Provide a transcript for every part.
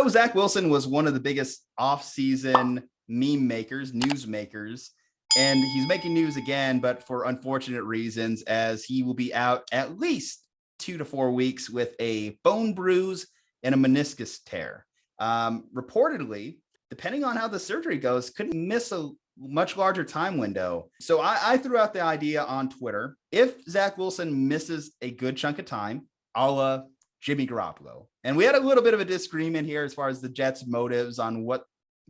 Zach Wilson was one of the biggest off-season meme makers, news makers, and he's making news again, but for unfortunate reasons, as he will be out at least 2 to 4 weeks with a bone bruise and a meniscus tear. Reportedly, depending on how the surgery goes, could miss a much larger time window. So I threw out the idea on Twitter. If Zach Wilson misses a good chunk of time, a la Jimmy Garoppolo, and we had a little bit of a disagreement here as far as the Jets' motives on what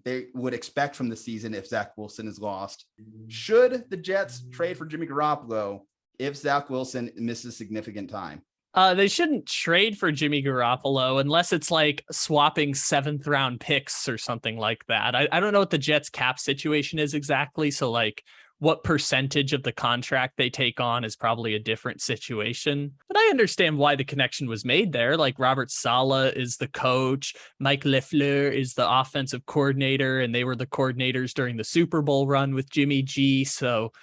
they would expect from the season if Zach Wilson is lost. Should the Jets trade for Jimmy Garoppolo if Zach Wilson misses significant time? They shouldn't trade for Jimmy Garoppolo unless it's like swapping 7th round picks or something like that. I don't know what the Jets cap situation is exactly. So like what percentage of the contract they take on is probably a different situation. But I understand why the connection was made there. Like Robert Saleh is the coach. Mike LaFleur is the offensive coordinator, and they were the coordinators during the Super Bowl run with Jimmy G. So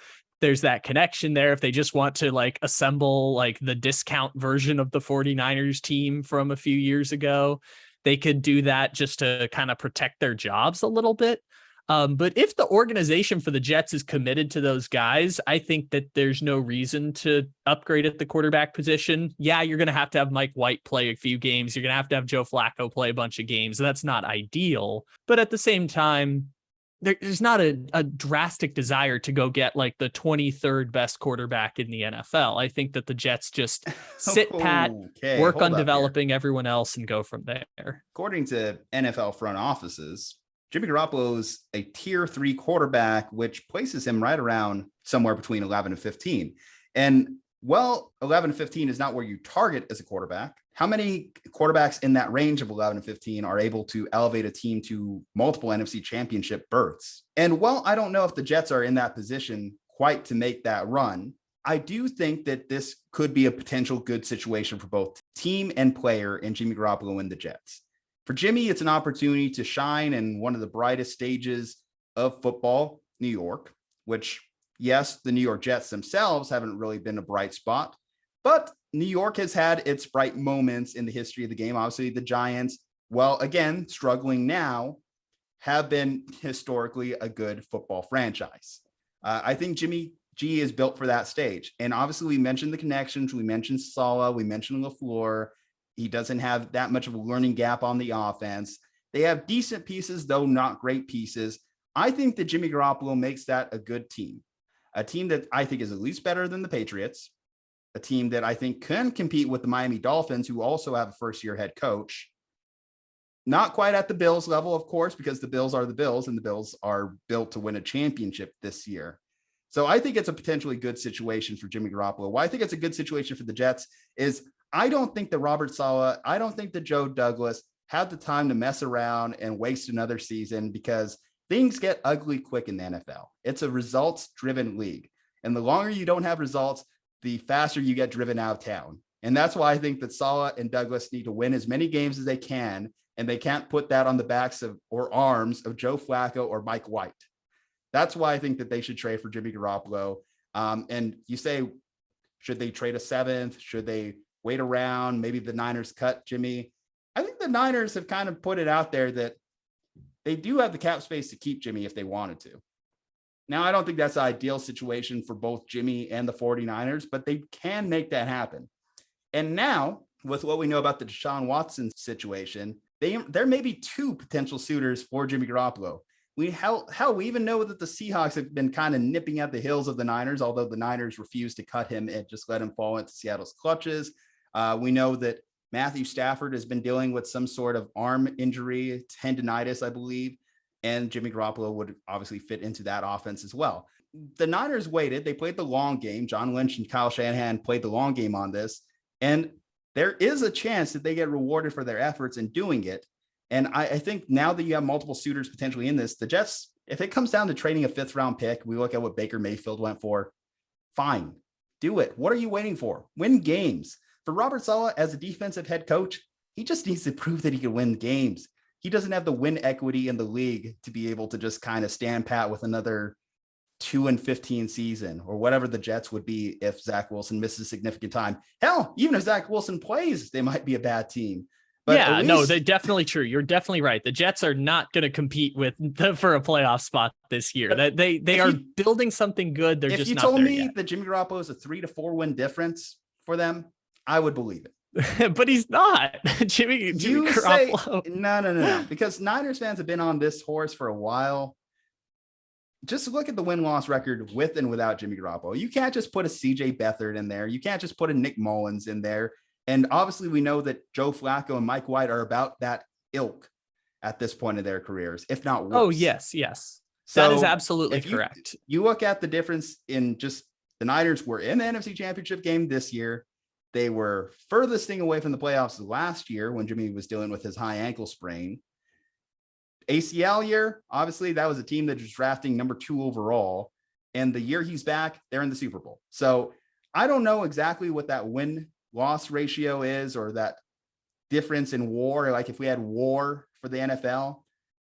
there's that connection there. If they just want to like assemble like the discount version of the 49ers team from a few years ago, they could do that just to kind of protect their jobs a little bit. But if the organization for the Jets is committed to those guys, I think that there's no reason to upgrade at the quarterback position. Yeah, you're going to have Mike White play a few games. You're going to have Joe Flacco play a bunch of games. That's not ideal. But at the same time, there's not a drastic desire to go get like the 23rd best quarterback in the NFL. I think that the Jets just sit pat, work on developing everyone else, and go from there. According to NFL front offices, Jimmy Garoppolo is a tier 3 quarterback, which places him right around somewhere between 11 and 15. And well, 11 and 15 is not where you target as a quarterback. How many quarterbacks in that range of 11 and 15 are able to elevate a team to multiple NFC championship berths? And while I don't know if the Jets are in that position quite to make that run, I do think that this could be a potential good situation for both team and player in Jimmy Garoppolo and the Jets. For Jimmy, it's an opportunity to shine in one of the brightest stages of football, New York, which, yes, the New York Jets themselves haven't really been a bright spot, but New York has had its bright moments in the history of the game. Obviously, the Giants, well, again, struggling now, have been historically a good football franchise. I think Jimmy G is built for that stage. And obviously, we mentioned the connections. We mentioned Saleh. We mentioned LaFleur. He doesn't have that much of a learning gap on the offense. They have decent pieces, though not great pieces. I think that Jimmy Garoppolo makes that a good team, a team that I think is at least better than the Patriots, a team that I think can compete with the Miami Dolphins, who also have a first-year head coach. Not quite at the Bills level, of course, because the Bills are the Bills, and the Bills are built to win a championship this year. So I think it's a potentially good situation for Jimmy Garoppolo. Why I think it's a good situation for the Jets is I don't think that Robert Saleh, I don't think that Joe Douglas had the time to mess around and waste another season, because things get ugly quick in the NFL. It's a results-driven league. And the longer you don't have results, the faster you get driven out of town. And that's why I think that Saleh and Douglas need to win as many games as they can, and they can't put that on the backs of or arms of Joe Flacco or Mike White. That's why I think that they should trade for Jimmy Garoppolo. And you say, should they trade a 7th? Should they wait around? Maybe the Niners cut Jimmy. I think the Niners have kind of put it out there that they do have the cap space to keep Jimmy if they wanted to. Now, I don't think that's the ideal situation for both Jimmy and the 49ers, but they can make that happen. And now, with what we know about the DeSean Watson situation, there may be 2 potential suitors for Jimmy Garoppolo. We even know that the Seahawks have been kind of nipping at the heels of the Niners, although the Niners refused to cut him and just let him fall into Seattle's clutches. We know that Matthew Stafford has been dealing with some sort of arm injury, tendonitis, I believe, and Jimmy Garoppolo would obviously fit into that offense as well. The Niners waited. They played the long game. John Lynch and Kyle Shanahan played the long game on this, and there is a chance that they get rewarded for their efforts in doing it. And I think now that you have multiple suitors potentially in this, the Jets, if it comes down to trading a 5th round pick, we look at what Baker Mayfield went for, fine, do it. What are you waiting for? Win games. For Robert Saleh as a defensive head coach, he just needs to prove that he can win games. He doesn't have the win equity in the league to be able to just kind of stand pat with another 2-15 season or whatever the Jets would be if Zach Wilson misses significant time. Hell, even if Zach Wilson plays, they might be a bad team. But yeah, at no, least they're definitely true. You're definitely right. The Jets are not going to compete for a playoff spot this year. That they are building something good. They're if just you not told there me yet. that Jimmy Garoppolo is a 3 to 4 win difference for them, I would believe it. But he's not. Jimmy Say Garoppolo. no, because Niners fans have been on this horse for a while. Just look at the win-loss record with and without Jimmy Garoppolo. You can't just put a CJ Beathard in there. You can't just put a Nick Mullins in there. And obviously we know that Joe Flacco and Mike White are about that ilk at this point of their careers, if not worse. Oh, yes. So that is absolutely correct. You look at the difference in just the Niners were in the NFC Championship game this year. They were furthest thing away from the playoffs last year when Jimmy was dealing with his high ankle sprain. ACL year, obviously, that was a team that was drafting number 2 overall. And the year he's back, they're in the Super Bowl. So I don't know exactly what that win-loss ratio is or that difference in WAR, like if we had WAR for the NFL.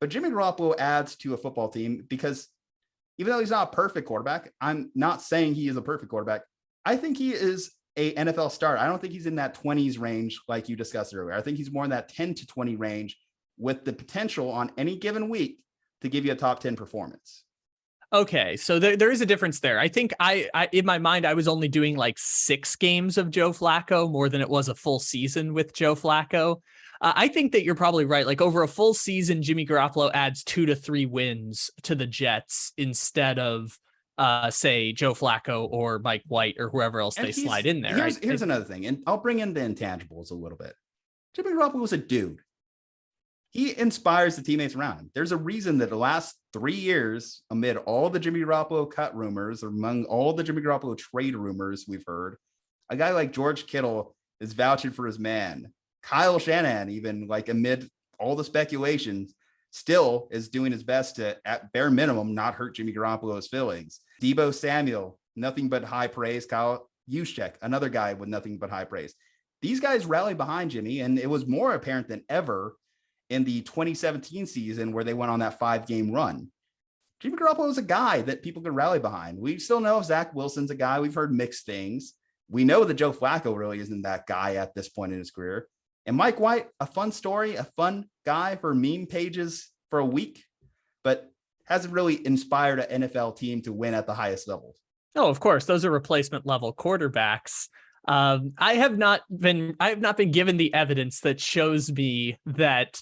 But Jimmy Garoppolo adds to a football team because even though he's not a perfect quarterback, I'm not saying he is a perfect quarterback. I think he is a NFL starter. I don't think he's in that 20s range like you discussed earlier. I think he's more in that 10 to 20 range with the potential on any given week to give you a top 10 performance. Okay, so there is a difference there. I think I in my mind, I was only doing like 6 games of Joe Flacco more than it was a full season with Joe Flacco. I think that you're probably right. Like over a full season, Jimmy Garoppolo adds 2 to 3 wins to the Jets instead of say Joe Flacco or Mike White or whoever else they slide in there. Here's another thing, and I'll bring in the intangibles a little bit. Jimmy Garoppolo was a dude. He inspires the teammates around him. There's a reason that the last 3 years, amid all the Jimmy Garoppolo cut rumors, or among all the Jimmy Garoppolo trade rumors we've heard, a guy like George Kittle is vouching for his man. Kyle Shanahan, even like amid all the speculations, still is doing his best to, at bare minimum, not hurt Jimmy Garoppolo's feelings. Deebo Samuel, nothing but high praise. Kyle Juszczyk, another guy with nothing but high praise. These guys rallied behind Jimmy, and it was more apparent than ever in the 2017 season where they went on that 5-game run. Jimmy Garoppolo is a guy that people can rally behind. We still know Zach Wilson's a guy. We've heard mixed things. We know that Joe Flacco really isn't that guy at this point in his career. And Mike White, a fun story, a fun guy for meme pages for a week, but hasn't really inspired an NFL team to win at the highest levels. Oh, of course. Those are replacement level quarterbacks. I have not been given the evidence that shows me that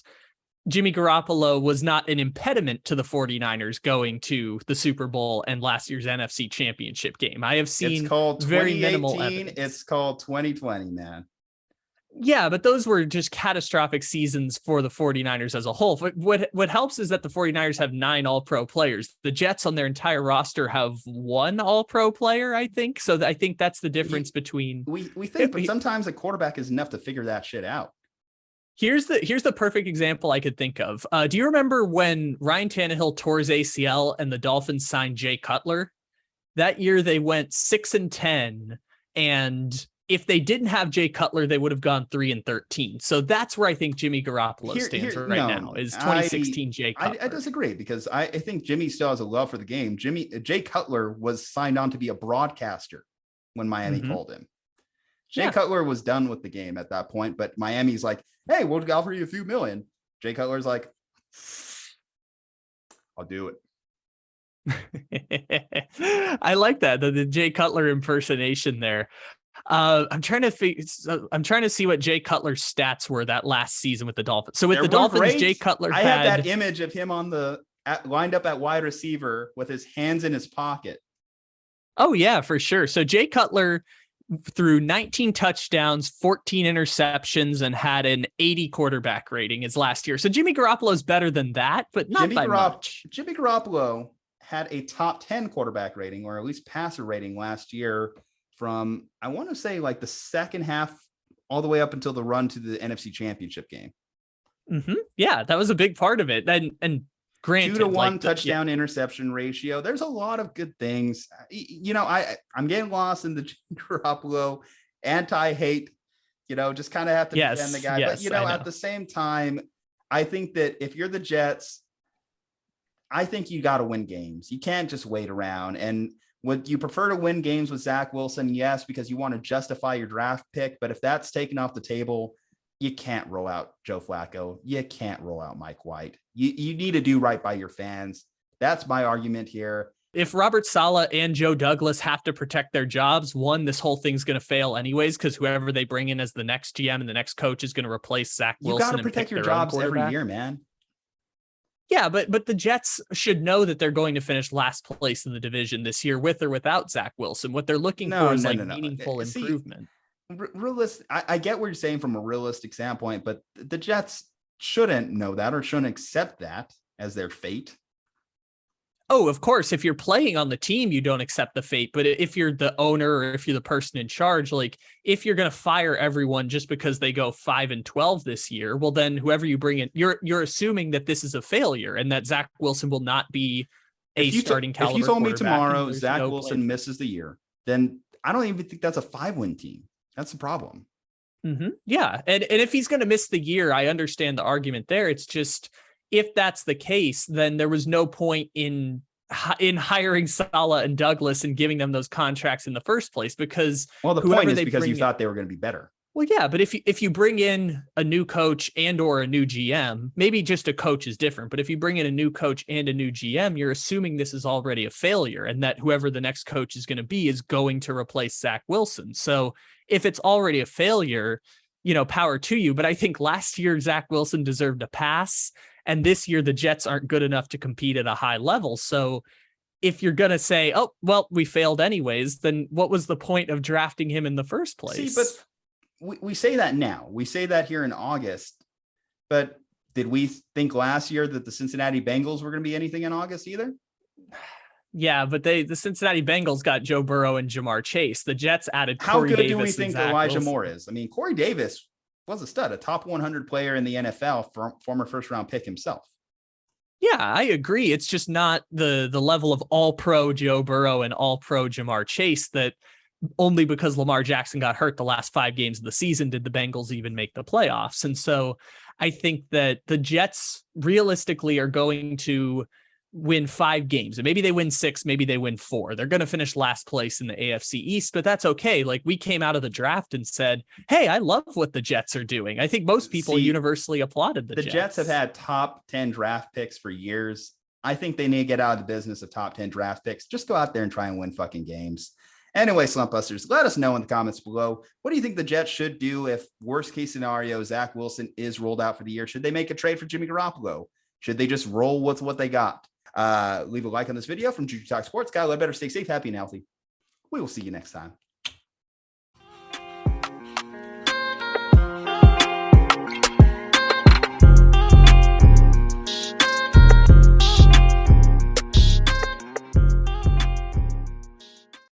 Jimmy Garoppolo was not an impediment to the 49ers going to the Super Bowl and last year's NFC Championship game. I have seen very minimal evidence. It's called 2020, man. Yeah, but those were just catastrophic seasons for the 49ers as a whole. What helps is that the 49ers have 9 all-pro players. The Jets on their entire roster have 1 all-pro player, I think. So I think that's the difference between... We think, but sometimes a quarterback is enough to figure that shit out. Here's the perfect example I could think of. Do you remember when Ryan Tannehill tore his ACL and the Dolphins signed Jay Cutler? That year they went 6-10, and if they didn't have Jay Cutler, they would have gone 3-13. So that's where I think Jimmy Garoppolo stands now, is 2016 Jay Cutler. I disagree, because I think Jimmy still has a love for the game. Jay Cutler was signed on to be a broadcaster when Miami called him. Jay Cutler was done with the game at that point, but Miami's like, hey, we'll offer you a few million. Jay Cutler's like, I'll do it. I like that, the Jay Cutler impersonation there. I'm trying to see what Jay Cutler's stats were that last season with the Dolphins. So with the Dolphins, great. Jay Cutler I have that image of him on lined up at wide receiver with his hands in his pocket. Oh yeah, for sure. So Jay Cutler threw 19 touchdowns, 14 interceptions, and had an 80 quarterback rating his last year. So Jimmy Garoppolo is better than that, but not by much. Jimmy Garoppolo had a top 10 quarterback rating, or at least passer rating last year from, I want to say, like the second half all the way up until the run to the NFC Championship game. Yeah, that was a big part of it. And granted, 2-to-1 touchdown interception ratio. There's a lot of good things. I'm getting lost in the Garoppolo anti-hate, just kind of have to defend the guy. But, at the same time, I think that if you're the Jets, I think you got to win games. You can't just wait around. And would you prefer to win games with Zach Wilson? Yes, because you want to justify your draft pick. But if that's taken off the table, you can't roll out Joe Flacco. You can't roll out Mike White. You need to do right by your fans. That's my argument here. If Robert Saleh and Joe Douglas have to protect their jobs, one, this whole thing's going to fail anyways, because whoever they bring in as the next GM and the next coach is going to replace Zach Wilson. You got to protect your jobs every year, man. Yeah, but the Jets should know that they're going to finish last place in the division this year with or without Zach Wilson. What they're looking for is meaningful improvement. Realistic. I get what you're saying from a realistic standpoint, but the Jets shouldn't know that or shouldn't accept that as their fate. Oh, of course, if you're playing on the team, you don't accept the fate. But if you're the owner or if you're the person in charge, like if you're going to fire everyone just because they go 5-12 this year, well, then whoever you bring in, you're assuming that this is a failure and that Zach Wilson will not be a starting caliber. If you told me tomorrow Zach Wilson misses the year, then I don't even think that's a 5-win team. That's the problem. Mm-hmm. Yeah. And if he's going to miss the year, I understand the argument there. It's just, if that's the case, then there was no point in hiring Saleh and Douglas and giving them those contracts in the first place, because the point is because you thought they were going to be better. Well, yeah, but if you bring in a new coach and or a new GM, maybe just a coach is different. But if you bring in a new coach and a new GM, you're assuming this is already a failure and that whoever the next coach is going to be is going to replace Zach Wilson. So if it's already a failure, power to you. But I think last year Zach Wilson deserved a pass. And this year, the Jets aren't good enough to compete at a high level. So if you're going to say, oh, well, we failed anyways, then what was the point of drafting him in the first place? See, but we say that now. We say that here in August. But did we think last year that the Cincinnati Bengals were going to be anything in August either? Yeah, but the Cincinnati Bengals got Joe Burrow and Jamar Chase. The Jets added Corey Davis. How good do we and think Zach Elijah Wilson. Moore is? I mean, Corey Davis was a stud, a top 100 player in the NFL, former first-round pick himself. Yeah, I agree. It's just not the level of all-pro Joe Burrow and all-pro Jamar Chase that only because Lamar Jackson got hurt the last 5 games of the season did the Bengals even make the playoffs. And so I think that the Jets realistically are going to win 5 games, and maybe they win 6, maybe they win 4. They're going to finish last place in the AFC East, but that's okay. Like, we came out of the draft and said, hey, I love what the Jets are doing. I think most people universally applauded the Jets. The Jets have had top 10 draft picks for years. I think they need to get out of the business of top 10 draft picks. Just go out there and try and win fucking games. Anyway, Slumpbusters, let us know in the comments below. What do you think the Jets should do if worst case scenario, Zach Wilson is rolled out for the year? Should they make a trade for Jimmy Garoppolo? Should they just roll with what they got? Leave a like on this video. From Juju Talk Sports. Ledbetter, stay safe, happy, and healthy. We will see you next time.